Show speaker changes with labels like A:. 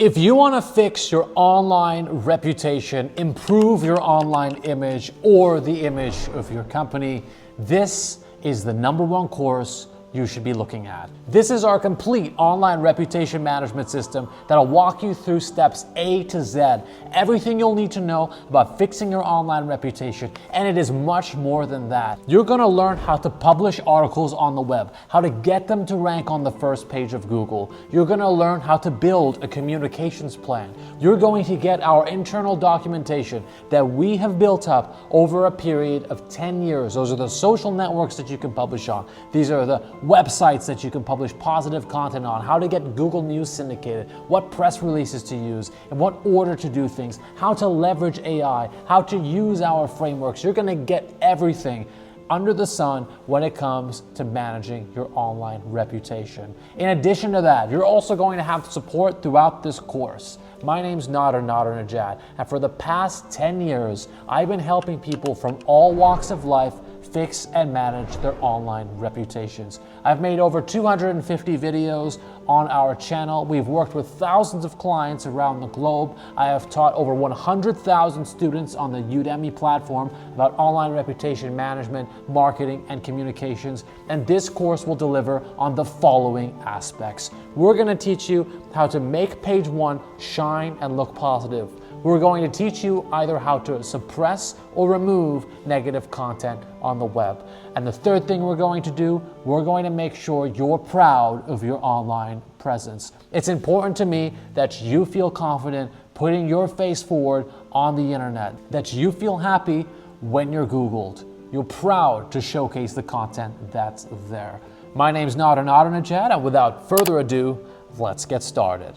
A: If you want to fix your online reputation, improve your online image or the image of your company, this is the #1 course you should be looking at. This is our complete online reputation management system that'll walk you through steps A to Z, everything you'll need to know about fixing your online reputation, and it is much more than that. You're gonna learn how to publish articles on the web, how to get them to rank on the first page of Google. You're gonna learn how to build a communications plan. You're going to get our internal documentation that we have built up over a period of 10 years. Those are the social networks that you can publish on. These are the websites that you can publish positive content on, how to get Google News syndicated, what press releases to use, in what order to do things, how to leverage AI, how to use our frameworks. You're gonna get everything under the sun when it comes to managing your online reputation. In addition to that, you're also going to have support throughout this course. My name's Nadernejad, and for the past 10 years, I've been helping people from all walks of life fix and manage their online reputations. I've made over 250 videos on our channel. We've worked with thousands of clients around the globe. I have taught over 100,000 students on the Udemy platform about online reputation management, marketing, and communications. And this course will deliver on the following aspects. We're gonna teach you how to make page 1 shine and look positive. We're going to teach you either how to suppress or remove negative content on the web. And the third thing we're going to do, we're going to make sure you're proud of your online presence. It's important to me that you feel confident putting your face forward on the internet, that you feel happy when you're Googled. You're proud to showcase the content that's there. My name's Nadernejad, and without further ado, let's get started.